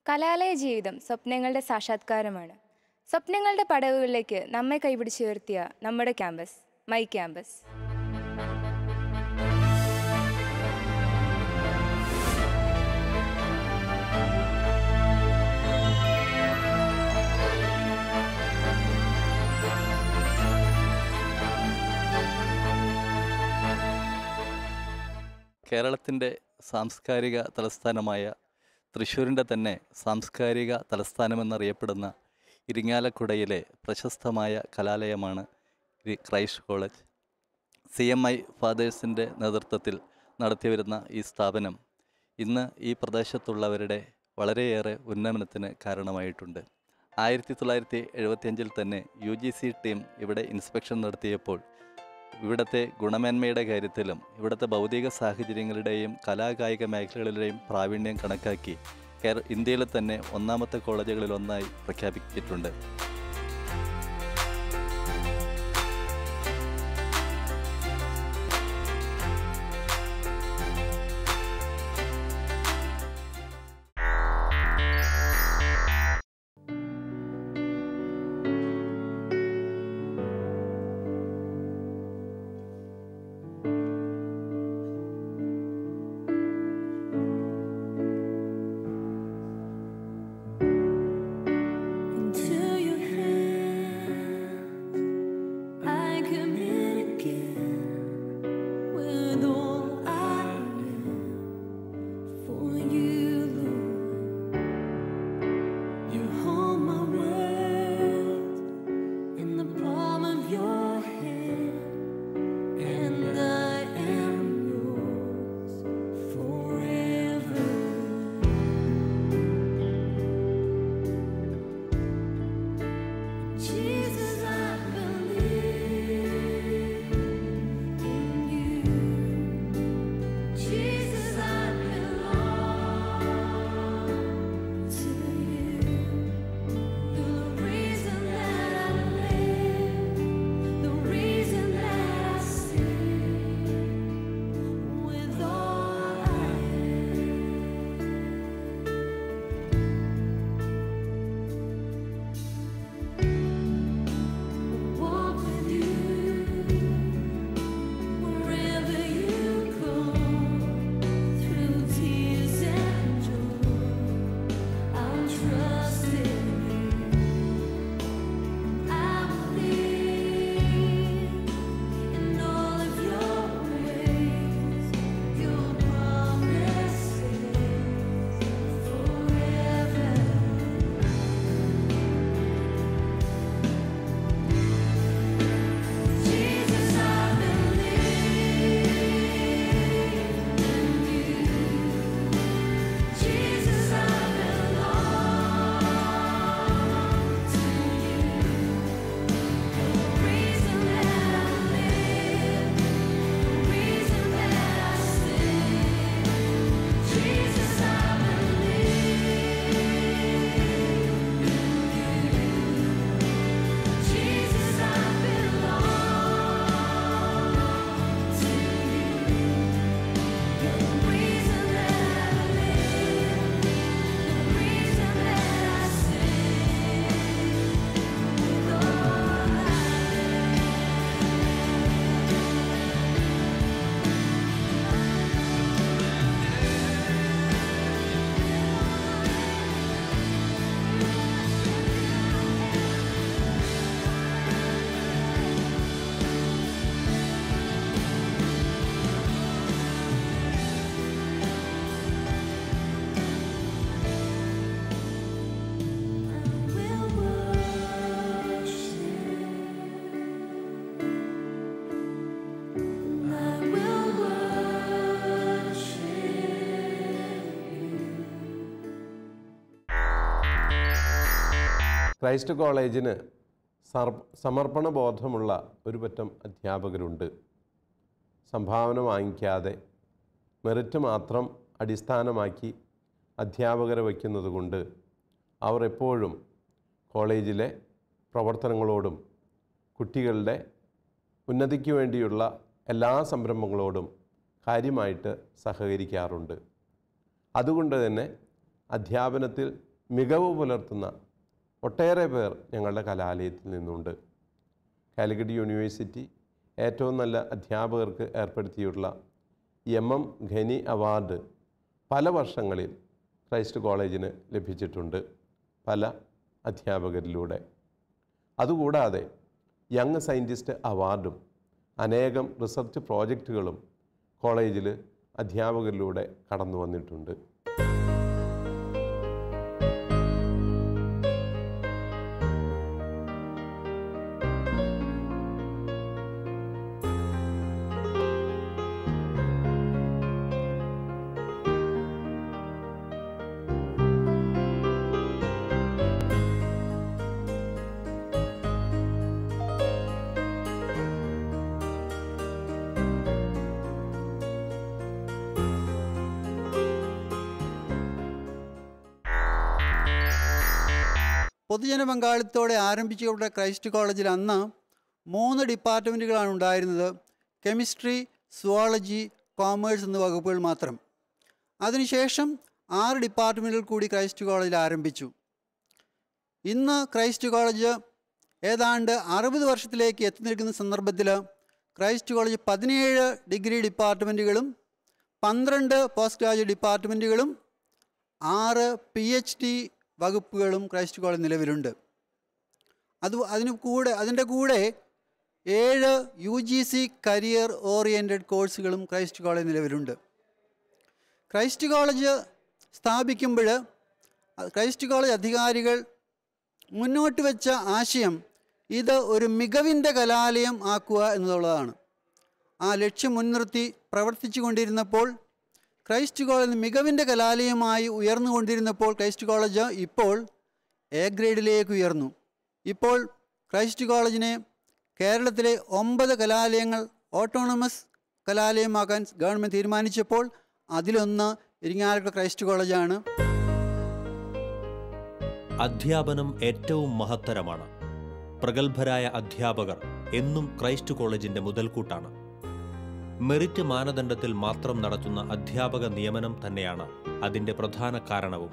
കലാലയ ജീവിതം സ്വപ്നങ്ങളുടെ സാക്ഷാത്കാരമാണ്. സ്വപ്നങ്ങളുടെ പടവുകളിലേക്ക് നമ്മെ കൈപിടിച്ചുയർത്തിയ നമ്മുടെ ക്യാമ്പസ്, മൈ ക്യാമ്പസ്. കേരളത്തിൻ്റെ സാംസ്കാരിക തലസ്ഥാനമായ തൃശ്ശൂരിൻ്റെ തന്നെ സാംസ്കാരിക തലസ്ഥാനമെന്നറിയപ്പെടുന്ന ഇരിങ്ങാലക്കുടയിലെ പ്രശസ്തമായ കലാലയമാണ് ക്രൈസ്റ്റ് കോളേജ്. CMI ഫാദേഴ്സിൻ്റെ നേതൃത്വത്തിൽ നടത്തിവരുന്ന ഈ സ്ഥാപനം ഇന്ന് ഈ പ്രദേശത്തുള്ളവരുടെ വളരെയേറെ ഉന്നമനത്തിന് കാരണമായിട്ടുണ്ട്. 1975 തന്നെ UGC ടീം ഇവിടെ ഇൻസ്പെക്ഷൻ നടത്തിയപ്പോൾ ഇവിടുത്തെ ഗുണമേന്മയുടെ കാര്യത്തിലും ഇവിടുത്തെ ഭൗതിക സാഹചര്യങ്ങളുടെയും കലാകായിക മേഖലകളിലെയും പ്രാവീണ്യം കണക്കാക്കി ഇന്ത്യയിലെ തന്നെ ഒന്നാമത്തെ കോളേജുകളിലൊന്നായി പ്രഖ്യാപിച്ചിട്ടുണ്ട്. ക്രൈസ്റ്റ് കോളേജിന് സമർപ്പണ ബോധമുള്ള ഒരു പറ്റം അധ്യാപകരുണ്ട്. സംഭാവന വാങ്ങിക്കാതെ മെറിറ്റ് മാത്രം അടിസ്ഥാനമാക്കി അധ്യാപകരെ വയ്ക്കുന്നത് കൊണ്ട് അവർ എപ്പോഴും കോളേജിലെ പ്രവർത്തനങ്ങളോടും കുട്ടികളുടെ ഉന്നതിക്ക് വേണ്ടിയുള്ള എല്ലാ സംരംഭങ്ങളോടും കാര്യമായിട്ട് സഹകരിക്കാറുണ്ട്. അതുകൊണ്ട് തന്നെ അധ്യാപനത്തിൽ മികവ് പുലർത്തുന്ന ഒട്ടേറെ പേർ ഞങ്ങളുടെ കലാലയത്തിൽ നിന്നുണ്ട്. കാലിക്കറ്റ് യൂണിവേഴ്സിറ്റി ഏറ്റവും നല്ല അധ്യാപകർക്ക് ഏർപ്പെടുത്തിയിട്ടുള്ള MM ഘനി അവാർഡ് പല വർഷങ്ങളിൽ ക്രൈസ്റ്റ് കോളേജിന് ലഭിച്ചിട്ടുണ്ട് പല അധ്യാപകരിലൂടെ. അതുകൂടാതെ യങ് സയൻറ്റിസ്റ്റ് അവാർഡും അനേകം റിസർച്ച് പ്രോജക്റ്റുകളും കോളേജിൽ അധ്യാപകരിലൂടെ കടന്നു വന്നിട്ടുണ്ട്. പൊതുജന പങ്കാളിത്തത്തോടെ ആരംഭിച്ചുകൊണ്ട് ക്രൈസ്റ്റ് കോളേജിൽ അന്ന് 3 ഡിപ്പാർട്ട്മെൻറ്റുകളാണ് ഉണ്ടായിരുന്നത്. കെമിസ്ട്രി, സുവോളജി, കോമേഴ്സ് എന്ന വകുപ്പുകൾ മാത്രം. അതിനുശേഷം 6 ഡിപ്പാർട്ട്മെൻറ്റുകൾ കൂടി ക്രൈസ്റ്റ് കോളേജിൽ ആരംഭിച്ചു. ഇന്ന് ക്രൈസ്റ്റ് കോളേജ് ഏതാണ്ട് 60 വർഷത്തിലേക്ക് എത്തി നിൽക്കുന്ന സന്ദർഭത്തിൽ ക്രൈസ്റ്റ് കോളേജ് 17 ഡിഗ്രി ഡിപ്പാർട്ട്മെൻറ്റുകളും 12 പോസ്റ്റ് ഗ്രാജുവേറ്റ് ഡിപ്പാർട്ട്മെൻറ്റുകളും 6 PhD വകുപ്പുകളും ക്രൈസ്റ്റ് കോളേജ് നിലവിലുണ്ട്. അതിൻ്റെ കൂടെ 7 UGC കരിയർ ഓറിയൻറ്റഡ് കോഴ്സുകളും ക്രൈസ്റ്റ് കോളേജ് നിലവിലുണ്ട്. ക്രൈസ്റ്റ് കോളേജ് സ്ഥാപിക്കുമ്പോൾ ക്രൈസ്റ്റ് കോളേജ് അധികാരികൾ മുന്നോട്ട് വെച്ച ആശയം ഇത് ഒരു മികവിൻ്റെ കലാലയം ആക്കുക എന്നുള്ളതാണ്. ആ ലക്ഷ്യം മുൻനിർത്തി പ്രവർത്തിച്ചു കൊണ്ടിരുന്നപ്പോൾ ക്രൈസ്റ്റ് കോളേജ് മികവിൻ്റെ കലാലയമായി ഉയർന്നുകൊണ്ടിരുന്നപ്പോൾ ക്രൈസ്റ്റ് കോളേജ് ഇപ്പോൾ A ഗ്രേഡിലേക്ക് ഉയർന്നു. ഇപ്പോൾ ക്രൈസ്റ്റ് കോളേജിനെ കേരളത്തിലെ 9 കലാലയങ്ങൾ ഓട്ടോണമസ് കലാലയമാക്കാൻ ഗവൺമെൻറ് തീരുമാനിച്ചപ്പോൾ അതിലൊന്ന് ഇരിങ്ങാലക്കുട ക്രൈസ്റ്റ് കോളേജാണ്. അധ്യാപനം ഏറ്റവും മഹത്തരമാണ്. പ്രഗത്ഭരായ അധ്യാപകർ എന്നും ക്രൈസ്റ്റ് കോളേജിൻ്റെ മുതൽക്കൂട്ടാണ്. മെറിറ്റ് മാനദണ്ഡത്തിൽ മാത്രം നടത്തുന്ന അധ്യാപക നിയമനം തന്നെയാണ് അതിൻ്റെ പ്രധാന കാരണവും.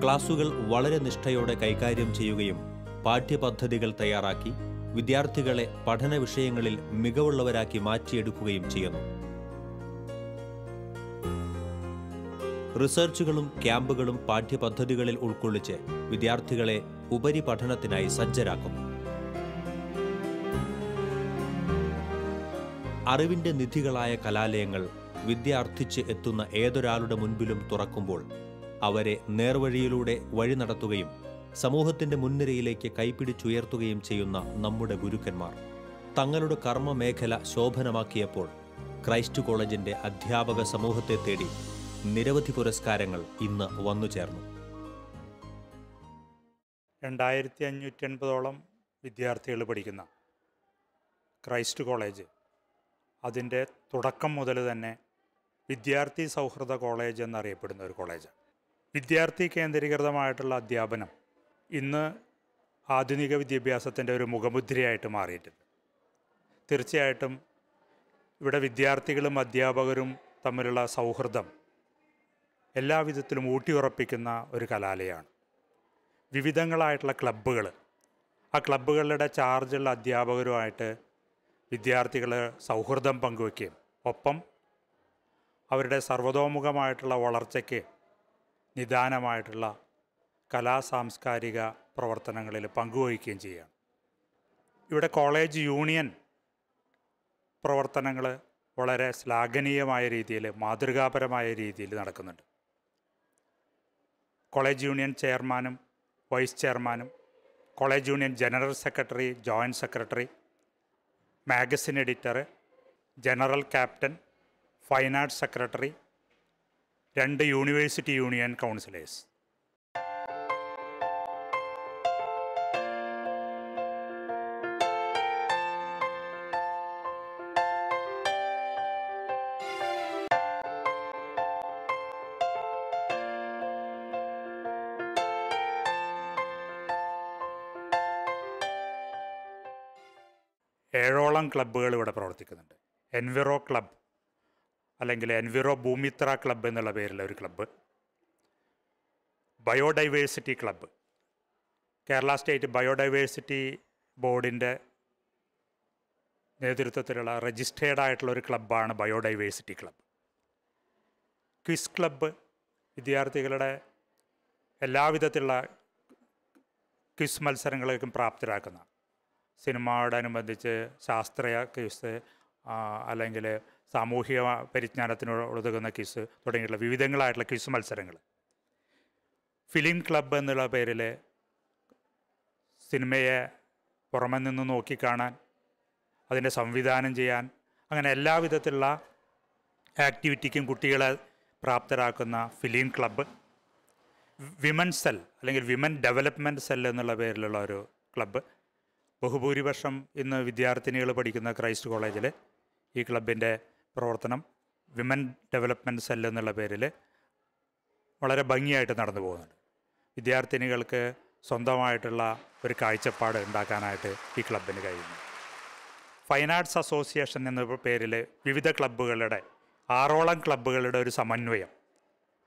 ക്ലാസുകൾ വളരെ നിഷ്ഠയോടെ കൈകാര്യം ചെയ്യുകയും പാഠ്യപദ്ധതികൾ തയ്യാറാക്കി വിദ്യാർത്ഥികളെ പഠന വിഷയങ്ങളിൽ മികവുള്ളവരാക്കി മാറ്റിയെടുക്കുകയും ചെയ്യുന്നു. റിസർച്ചുകളും ക്യാമ്പുകളും പാഠ്യപദ്ധതികളിൽ ഉൾക്കൊള്ളിച്ച് വിദ്യാർത്ഥികളെ ഉപരിപഠനത്തിനായി സജ്ജരാക്കുന്നു. അറിവിൻ്റെ നിധികളായ കലാലയങ്ങൾ വിദ്യാർത്ഥിച്ച് എത്തുന്ന ഏതൊരാളുടെ മുൻപിലും തുറക്കുമ്പോൾ അവരെ നേർവഴിയിലൂടെ വഴി നടത്തുകയും സമൂഹത്തിൻ്റെ മുൻനിരയിലേക്ക് കൈപ്പിടിച്ചുയർത്തുകയും ചെയ്യുന്ന നമ്മുടെ ഗുരുക്കന്മാർ തങ്ങളുടെ കർമ്മമേഖല ശോഭനമാക്കിയപ്പോൾ ക്രൈസ്റ്റ് കോളേജിൻ്റെ അധ്യാപക സമൂഹത്തെ തേടി നിരവധി പുരസ്കാരങ്ങൾ ഇന്ന് വന്നു ചേർന്നു. 2580ഓളം വിദ്യാർത്ഥികൾ പഠിക്കുന്ന ക്രൈസ്റ്റ് കോളേജ് അതിൻ്റെ തുടക്കം മുതൽ തന്നെ വിദ്യാർത്ഥി സൗഹൃദ കോളേജ് എന്നറിയപ്പെടുന്ന ഒരു കോളേജാണ്. വിദ്യാർത്ഥി കേന്ദ്രീകൃതമായിട്ടുള്ള അധ്യാപനം ഇന്ന് ആധുനിക വിദ്യാഭ്യാസത്തിൻ്റെ ഒരു മുഖമുദ്രയായിട്ട് മാറിയിട്ടുണ്ട്. തീർച്ചയായിട്ടും ഇവിടെ വിദ്യാർത്ഥികളും അധ്യാപകരും തമ്മിലുള്ള സൗഹൃദം എല്ലാവിധത്തിലും ഊട്ടിയുറപ്പിക്കുന്ന ഒരു കലാലയമാണ്. വിവിധങ്ങളായിട്ടുള്ള ക്ലബ്ബുകൾ, ആ ക്ലബ്ബുകളുടെ ചാർജുള്ള അധ്യാപകരുമായിട്ട് വിദ്യാർത്ഥികൾ സൗഹൃദം പങ്കുവയ്ക്കുകയും ഒപ്പം അവരുടെ സർവ്വതോമുഖമായിട്ടുള്ള വളർച്ചയ്ക്ക് നിദാനമായിട്ടുള്ള കലാസാംസ്കാരിക പ്രവർത്തനങ്ങളിൽ പങ്കുവഹിക്കുകയും ചെയ്യുകയാണ്. ഇവിടെ കോളേജ് യൂണിയൻ പ്രവർത്തനങ്ങൾ വളരെ ശ്ലാഘനീയമായ രീതിയിൽ, മാതൃകാപരമായ രീതിയിൽ നടക്കുന്നുണ്ട്. കോളേജ് യൂണിയൻ ചെയർമാനും വൈസ് ചെയർമാനും, college union general secretary, joint secretary, magazine editor, general captain, fine arts secretary, 2 university union councillors. ഏഴോളം ക്ലബ്ബുകൾ ഇവിടെ പ്രവർത്തിക്കുന്നുണ്ട്. എൻവിറോ ക്ലബ്ബ് അല്ലെങ്കിൽ എൻവിറോ ഭൂമിത്ര ക്ലബ്ബ് എന്നുള്ള പേരിലുള്ള ഒരു club, biodiversity club. Kerala state biodiversity ബോർഡിൻ്റെ നേതൃത്വത്തിലുള്ള രജിസ്റ്റേർഡ് ആയിട്ടുള്ള ഒരു ക്ലബ്ബാണ് ബയോഡൈവേഴ്സിറ്റി ക്ലബ്ബ്. ക്വിസ് ക്ലബ്ബ് വിദ്യാർത്ഥികളുടെ എല്ലാവിധത്തിലുള്ള ക്വിസ് മത്സരങ്ങളേക്കും പ്രാപ്തരാക്കുന്ന, സിനിമയോടനുബന്ധിച്ച് ശാസ്ത്രീയ ക്വിസ്, അല്ലെങ്കിൽ സാമൂഹിക പരിജ്ഞാനത്തിനോട് ഉതകുന്ന ക്വിസ് തുടങ്ങിയിട്ടുള്ള വിവിധങ്ങളായിട്ടുള്ള ക്വിസ് മത്സരങ്ങൾ. ഫിലിം ക്ലബ്ബ് എന്നുള്ള പേരിൽ സിനിമയെ പുറമെ നിന്ന് നോക്കിക്കാണാൻ, അതിൻ്റെ സംവിധാനം ചെയ്യാൻ, അങ്ങനെ എല്ലാവിധത്തിലുള്ള ആക്ടിവിറ്റിക്കും കുട്ടികളെ പ്രാപ്തരാക്കുന്ന ഫിലിം ക്ലബ്ബ്. വിമൻ സെൽ അല്ലെങ്കിൽ വിമൻ ഡെവലപ്മെൻറ്റ് സെൽ എന്നുള്ള പേരിലുള്ള ഒരു ക്ലബ്ബ്. ബഹുഭൂരിപക്ഷം ഇന്ന് വിദ്യാർത്ഥിനികൾ പഠിക്കുന്ന ക്രൈസ്റ്റ് കോളേജിൽ ഈ ക്ലബിൻ്റെ പ്രവർത്തനം വിമൻ ഡെവലപ്മെൻറ്റ് സെൽ എന്നുള്ള പേരിൽ വളരെ ഭംഗിയായിട്ട് നടന്നു പോകുന്നുണ്ട്. വിദ്യാർത്ഥിനികൾക്ക് സ്വന്തമായിട്ടുള്ള ഒരു കാഴ്ചപ്പാട് ഉണ്ടാക്കാനായിട്ട് ഈ ക്ലബിന് കഴിയുന്നു. ഫൈൻ ആർട്സ് അസോസിയേഷൻ എന്ന പേരിൽ വിവിധ ക്ലബ്ബുകളുടെ 6ഓളം ക്ലബ്ബുകളുടെ ഒരു സമന്വയം.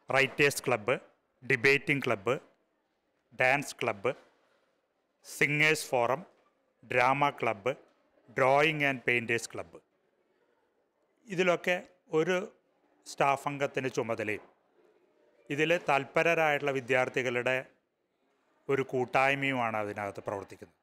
Writers club, debating club, dance club, singers forum, drama club, drawing and painters club. ഇതിലൊക്കെ ഒരു സ്റ്റാഫ് അംഗത്തിൻ്റെ ചുമതലയും ഇതിൽ തൽപരരായിട്ടുള്ള വിദ്യാർത്ഥികളുടെ ഒരു കൂട്ടായ്മയുമാണ് അതിനകത്ത് പ്രവർത്തിക്കുന്നത്.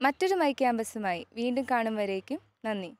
മറ്റൊരു മൈ ക്യാമ്പസുമായി വീണ്ടും കാണും വരേക്കും നന്ദി.